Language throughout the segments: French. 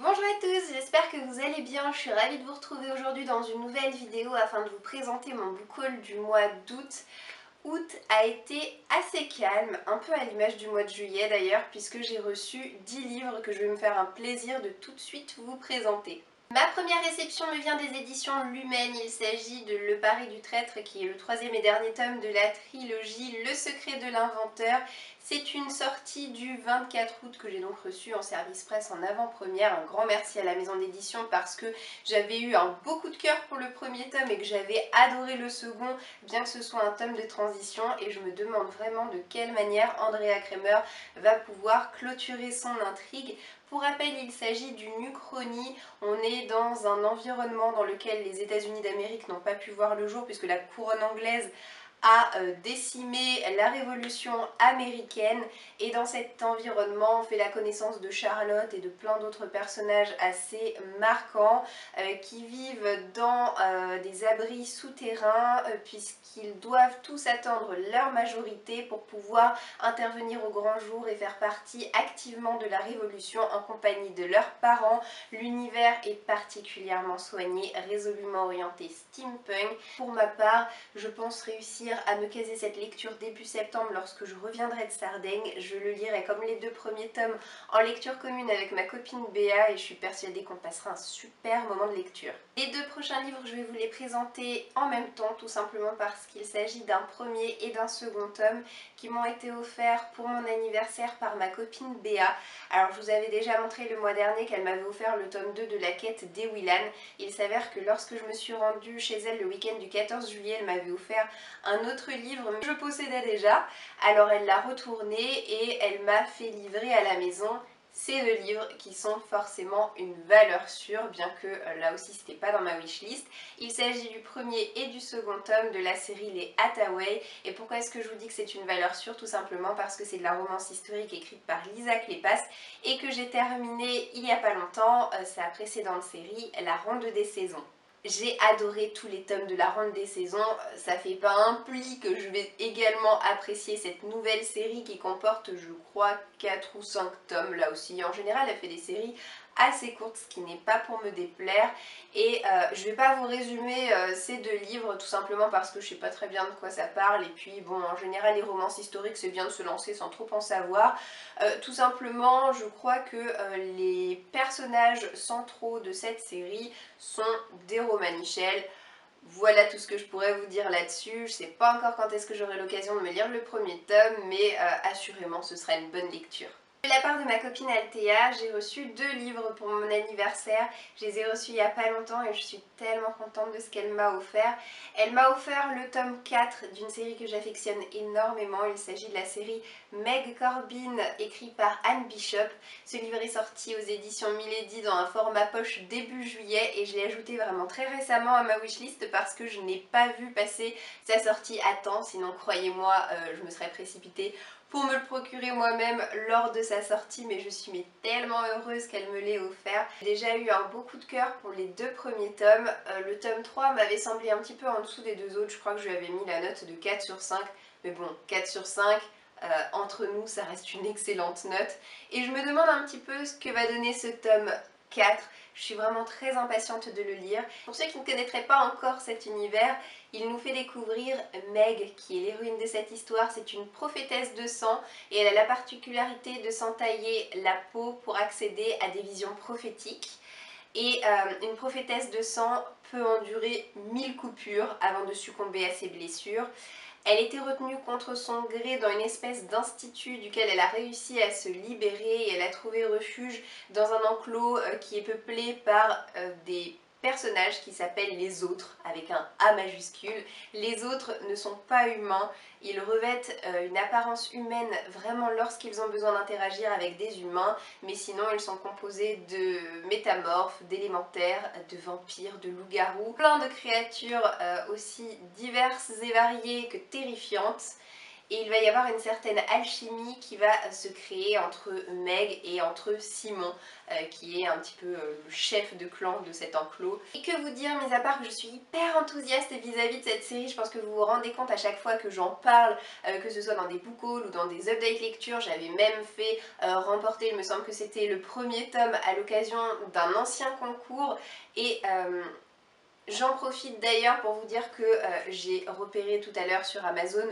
Bonjour à tous, j'espère que vous allez bien. Je suis ravie de vous retrouver aujourd'hui dans une nouvelle vidéo afin de vous présenter mon book haul du mois d'août. Août a été assez calme, un peu à l'image du mois de juillet d'ailleurs, puisque j'ai reçu 10 livres que je vais me faire un plaisir de tout de suite vous présenter. Ma première réception me vient des éditions Lumen. Il s'agit de Le Pari du Traître, qui est le troisième et dernier tome de la trilogie Le Secret de l'Inventeur. C'est une sortie du 24 août que j'ai donc reçue en service presse en avant-première. Un grand merci à la maison d'édition parce que j'avais eu un beau coup de cœur pour le premier tome et que j'avais adoré le second, bien que ce soit un tome de transition, et je me demande vraiment de quelle manière Andrea Cremer va pouvoir clôturer son intrigue. Pour rappel, il s'agit d'une uchronie. On est dans un environnement dans lequel les États-Unis d'Amérique n'ont pas pu voir le jour puisque la couronne anglaise a décimé la révolution américaine, et dans cet environnement on fait la connaissance de Charlotte et de plein d'autres personnages assez marquants qui vivent dans des abris souterrains puisqu'ils doivent tous attendre leur majorité pour pouvoir intervenir au grand jour et faire partie activement de la révolution en compagnie de leurs parents. L'univers est particulièrement soigné, résolument orienté steampunk. Pour ma part, je pense réussir à me caser cette lecture début septembre lorsque je reviendrai de Sardaigne. Je le lirai comme les deux premiers tomes en lecture commune avec ma copine Béa et je suis persuadée qu'on passera un super moment de lecture. Les deux prochains livres, je vais vous les présenter en même temps, tout simplement parce qu'il s'agit d'un premier et d'un second tome qui m'ont été offerts pour mon anniversaire par ma copine Béa. Alors je vous avais déjà montré le mois dernier qu'elle m'avait offert le tome 2 de la quête d'Ewilan. Il s'avère que lorsque je me suis rendue chez elle le week-end du 14 juillet, elle m'avait offert un autre livre que je possédais déjà. Alors elle l'a retourné et elle m'a fait livrer à la maison ces deux livres qui sont forcément une valeur sûre, bien que là aussi c'était pas dans ma wishlist. Il s'agit du premier et du second tome de la série Les Hathaway. Et pourquoi est-ce que je vous dis que c'est une valeur sûre? Tout simplement parce que c'est de la romance historique écrite par Lisa Kleypas et que j'ai terminé il y a pas longtemps sa précédente série, La Ronde des Saisons. J'ai adoré tous les tomes de la Ronde des Saisons, ça fait pas un pli que je vais également apprécier cette nouvelle série qui comporte je crois 4 ou 5 tomes. Là aussi en général elle fait des séries assez courtes, ce qui n'est pas pour me déplaire, et je vais pas vous résumer ces deux livres tout simplement parce que je sais pas très bien de quoi ça parle, et puis bon, en général les romances historiques c'est bien de se lancer sans trop en savoir. Tout simplement je crois que les personnages centraux de cette série sont des romanichels. Voilà tout ce que je pourrais vous dire là-dessus. Je sais pas encore quand est-ce que j'aurai l'occasion de me lire le premier tome, mais assurément ce sera une bonne lecture. De la part de ma copine Althea, j'ai reçu 2 livres pour mon anniversaire. Je les ai reçus il n'y a pas longtemps et je suis tellement contente de ce qu'elle m'a offert. Elle m'a offert le tome 4 d'une série que j'affectionne énormément. Il s'agit de la série Meg Corbin, écrite par Anne Bishop. Ce livre est sorti aux éditions Milady dans un format poche début juillet et je l'ai ajouté vraiment très récemment à ma wishlist parce que je n'ai pas vu passer sa sortie à temps. Sinon, croyez-moi, je me serais précipitée pour me le procurer moi-même lors de sa sortie, mais je suis tellement heureuse qu'elle me l'ait offert. J'ai déjà eu un beau coup de cœur pour les 2 premiers tomes. Le tome 3 m'avait semblé un petit peu en dessous des 2 autres, je crois que je lui avais mis la note de 4 sur 5, mais bon, 4 sur 5, entre nous ça reste une excellente note. Et je me demande un petit peu ce que va donner ce tome 4. Je suis vraiment très impatiente de le lire. Pour ceux qui ne connaîtraient pas encore cet univers, il nous fait découvrir Meg, qui est l'héroïne de cette histoire. C'est une prophétesse de sang et elle a la particularité de s'entailler la peau pour accéder à des visions prophétiques. Et une prophétesse de sang peut endurer 1000 coupures avant de succomber à ses blessures. Elle était retenue contre son gré dans une espèce d'institut duquel elle a réussi à se libérer et elle a trouvé refuge dans un enclos qui est peuplé par des personnages qui s'appellent les autres, avec un A majuscule. Les autres ne sont pas humains, ils revêtent une apparence humaine vraiment lorsqu'ils ont besoin d'interagir avec des humains, mais sinon ils sont composés de métamorphes, d'élémentaires, de vampires, de loups-garous, plein de créatures aussi diverses et variées que terrifiantes. et il va y avoir une certaine alchimie qui va se créer entre Meg et entre Simon, qui est un petit peu le chef de clan de cet enclos. Et que vous dire, mis à part que je suis hyper enthousiaste vis-à-vis de cette série, je pense que vous vous rendez compte à chaque fois que j'en parle, que ce soit dans des book hauls ou dans des update lectures. J'avais même fait remporter, il me semble que c'était le premier tome à l'occasion d'un ancien concours, et j'en profite d'ailleurs pour vous dire que j'ai repéré tout à l'heure sur Amazon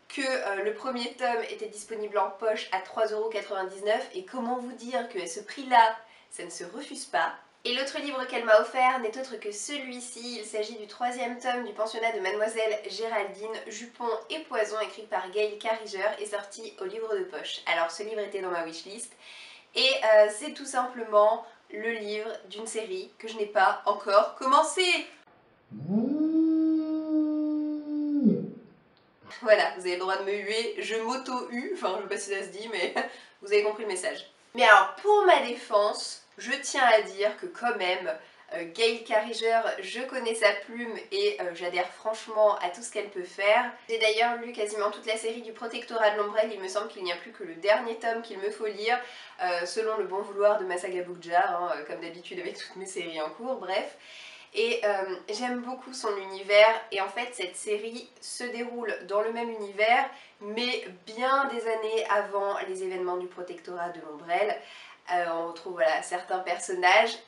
que le premier tome était disponible en poche à 3,99 € et comment vous dire que à ce prix-là, ça ne se refuse pas. Et l'autre livre qu'elle m'a offert n'est autre que celui-ci, il s'agit du 3e tome du pensionnat de Mademoiselle Géraldine, Jupon et Poison, écrit par Gail Carriger et sorti au livre de poche. Alors ce livre était dans ma wishlist et c'est tout simplement le livre d'une série que je n'ai pas encore commencé. Voilà, vous avez le droit de me huer, je m'auto-hue, enfin je sais pas si ça se dit, mais vous avez compris le message. Mais alors pour ma défense, je tiens à dire que quand même, Gail Carriger, je connais sa plume et j'adhère franchement à tout ce qu'elle peut faire. J'ai d'ailleurs lu quasiment toute la série du Protectorat de l'Ombrelle, il me semble qu'il n'y a plus que le dernier tome qu'il me faut lire, selon le bon vouloir de ma saga Bookjar, hein, comme d'habitude avec toutes mes séries en cours, bref. Et j'aime beaucoup son univers, et en fait cette série se déroule dans le même univers mais bien des années avant les événements du Protectorat de l'Ombrelle. On retrouve voilà, certains personnages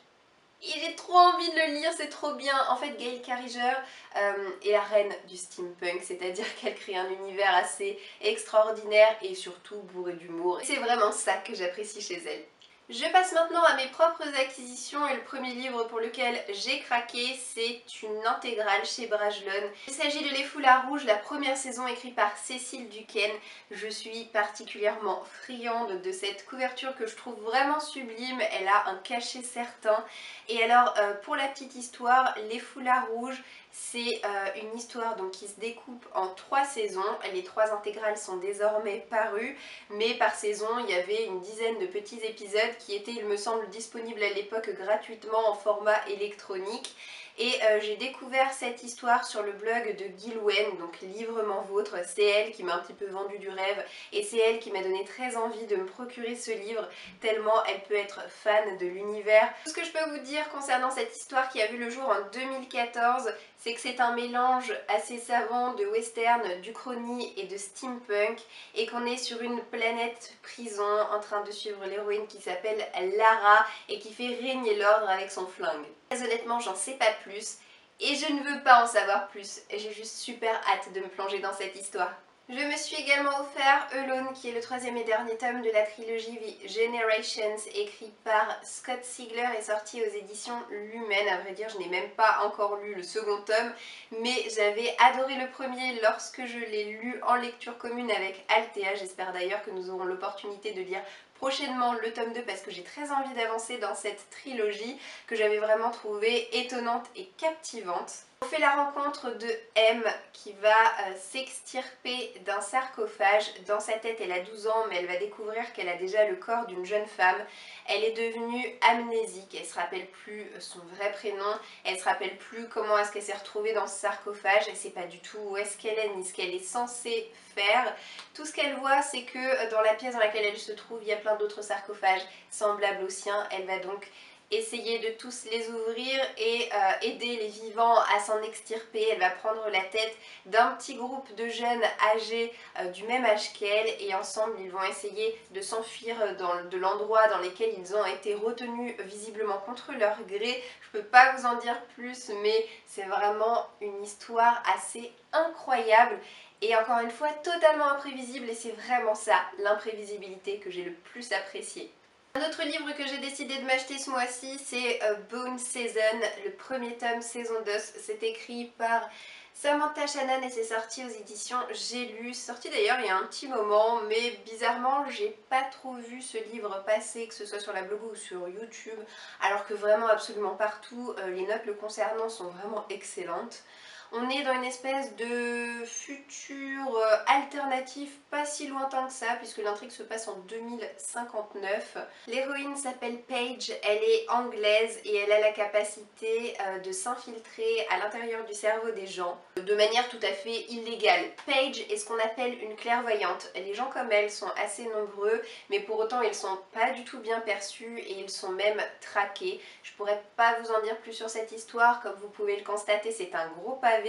et j'ai trop envie de le lire, c'est trop bien. En fait Gail Carriger est la reine du steampunk, c'est-à-dire qu'elle crée un univers assez extraordinaire et surtout bourré d'humour. C'est vraiment ça que j'apprécie chez elle. Je passe maintenant à mes propres acquisitions et le premier livre pour lequel j'ai craqué, c'est une intégrale chez Brajlon. Il s'agit de Les Foulards Rouges, la première saison écrite par Cécile Duquesne. Je suis particulièrement friande de cette couverture que je trouve vraiment sublime, elle a un cachet certain. Et alors pour la petite histoire, Les Foulards Rouges, c'est une histoire donc, qui se découpe en 3 saisons. Les 3 intégrales sont désormais parues, mais par saison il y avait une dizaine de petits épisodes qui étaient, il me semble, disponibles à l'époque gratuitement en format électronique. Et j'ai découvert cette histoire sur le blog de Gilwen, donc Livrement Vôtre. C'est elle qui m'a un petit peu vendu du rêve et c'est elle qui m'a donné très envie de me procurer ce livre, tellement elle peut être fan de l'univers. Tout ce que je peux vous dire concernant cette histoire qui a vu le jour en 2014, c'est que c'est un mélange assez savant de western, d'uchronie et de steampunk, et qu'on est sur une planète prison en train de suivre l'héroïne qui s'appelle Lara et qui fait régner l'ordre avec son flingue. Très honnêtement, j'en sais pas plus et je ne veux pas en savoir plus. J'ai juste super hâte de me plonger dans cette histoire. Je me suis également offert Alone, qui est le 3e et dernier tome de la trilogie The Generations, écrit par Scott Sigler et sorti aux éditions Lumen. À vrai dire, je n'ai même pas encore lu le second tome, mais j'avais adoré le premier lorsque je l'ai lu en lecture commune avec Althea. J'espère d'ailleurs que nous aurons l'opportunité de lire prochainement le tome 2 parce que j'ai très envie d'avancer dans cette trilogie que j'avais vraiment trouvée étonnante et captivante. On fait la rencontre de M qui va s'extirper d'un sarcophage. Dans sa tête elle a 12 ans mais elle va découvrir qu'elle a déjà le corps d'une jeune femme. Elle est devenue amnésique, elle ne se rappelle plus son vrai prénom, elle ne se rappelle plus comment est-ce qu'elle s'est retrouvée dans ce sarcophage, elle ne sait pas du tout où est-ce qu'elle est ni ce qu'elle est censée faire. Tout ce qu'elle voit c'est que dans la pièce dans laquelle elle se trouve il y a plein d'autres sarcophages semblables aux siens. Elle va donc essayer de tous les ouvrir et aider les vivants à s'en extirper. Elle va prendre la tête d'un petit groupe de jeunes âgés du même âge qu'elle et ensemble ils vont essayer de s'enfuir de l'endroit dans lequel ils ont été retenus visiblement contre leur gré. Je peux pas vous en dire plus mais c'est vraiment une histoire assez incroyable et encore une fois totalement imprévisible et c'est vraiment ça, l'imprévisibilité que j'ai le plus apprécié. Un autre livre que j'ai décidé de m'acheter ce mois-ci, c'est Bone Season, le premier tome, saison d'os. C'est écrit par Samantha Shannon et c'est sorti aux éditions J'ai lu. C'est sorti d'ailleurs il y a un petit moment, mais bizarrement, j'ai pas trop vu ce livre passer, que ce soit sur la blog ou sur YouTube, alors que vraiment absolument partout, les notes le concernant sont vraiment excellentes. On est dans une espèce de futur alternatif pas si lointain que ça puisque l'intrigue se passe en 2059. L'héroïne s'appelle Paige, elle est anglaise et elle a la capacité de s'infiltrer à l'intérieur du cerveau des gens de manière tout à fait illégale. Paige est ce qu'on appelle une clairvoyante. Les gens comme elle sont assez nombreux mais pour autant ils sont pas du tout bien perçus et ils sont même traqués. Je pourrais pas vous en dire plus sur cette histoire, comme vous pouvez le constater c'est un gros pavé.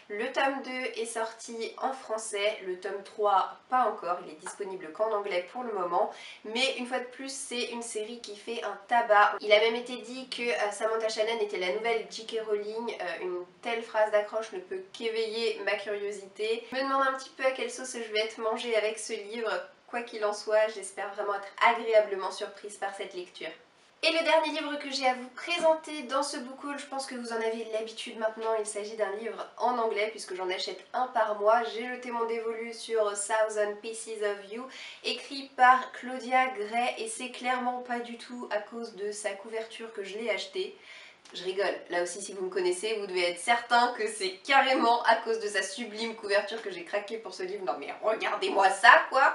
Le tome 2 est sorti en français, le tome 3 pas encore, il est disponible qu'en anglais pour le moment, mais une fois de plus c'est une série qui fait un tabac. Il a même été dit que Samantha Shannon était la nouvelle J.K. Rowling, une telle phrase d'accroche ne peut qu'éveiller ma curiosité. Je me demande un petit peu à quelle sauce je vais être mangée avec ce livre. Quoi qu'il en soit, j'espère vraiment être agréablement surprise par cette lecture. Et le dernier livre que j'ai à vous présenter dans ce book haul, je pense que vous en avez l'habitude maintenant, il s'agit d'un livre en anglais puisque j'en achète un par mois. J'ai jeté mon dévolu sur Thousand Pieces of You, écrit par Claudia Gray, et c'est clairement pas du tout à cause de sa couverture que je l'ai acheté. Je rigole, là aussi si vous me connaissez, vous devez être certain que c'est carrément à cause de sa sublime couverture que j'ai craqué pour ce livre. Non mais regardez-moi ça quoi!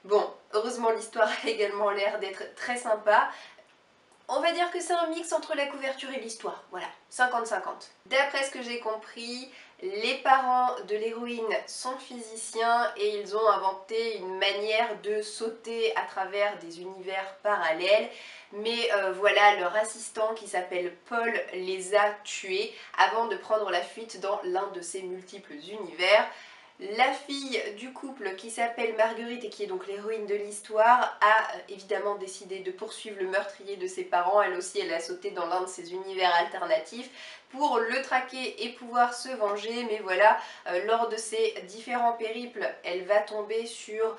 Bon, heureusement l'histoire a également l'air d'être très sympa. On va dire que c'est un mix entre la couverture et l'histoire, voilà, 50-50. D'après ce que j'ai compris, les parents de l'héroïne sont physiciens et ils ont inventé une manière de sauter à travers des univers parallèles. Mais voilà, leur assistant qui s'appelle Paul les a tués avant de prendre la fuite dans l'un de ces multiples univers. La fille du couple qui s'appelle Marguerite et qui est donc l'héroïne de l'histoire a évidemment décidé de poursuivre le meurtrier de ses parents. Elle aussi, elle a sauté dans l'un de ces univers alternatifs pour le traquer et pouvoir se venger. Mais voilà, lors de ces différents périples, elle va tomber sur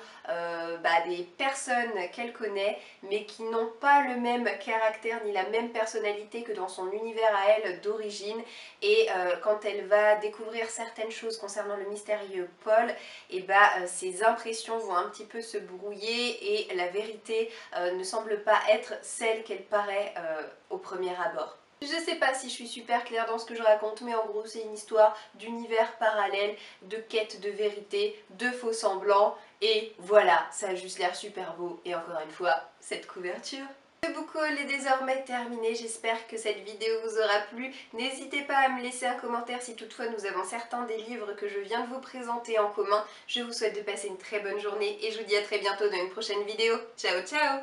des personnes qu'elle connaît mais qui n'ont pas le même caractère ni la même personnalité que dans son univers à elle d'origine. Et quand elle va découvrir certaines choses concernant le mystérieux Paul, et ses impressions vont un petit peu se brouiller et la vérité ne semble pas être celle qu'elle paraît au premier abord. Je sais pas si je suis super claire dans ce que je raconte, mais en gros c'est une histoire d'univers parallèle, de quête de vérité, de faux semblants, et voilà, ça a juste l'air super beau, et encore une fois, cette couverture. Le book haul est désormais terminé, j'espère que cette vidéo vous aura plu. N'hésitez pas à me laisser un commentaire si toutefois nous avons certains des livres que je viens de vous présenter en commun. Je vous souhaite de passer une très bonne journée et je vous dis à très bientôt dans une prochaine vidéo. Ciao ciao!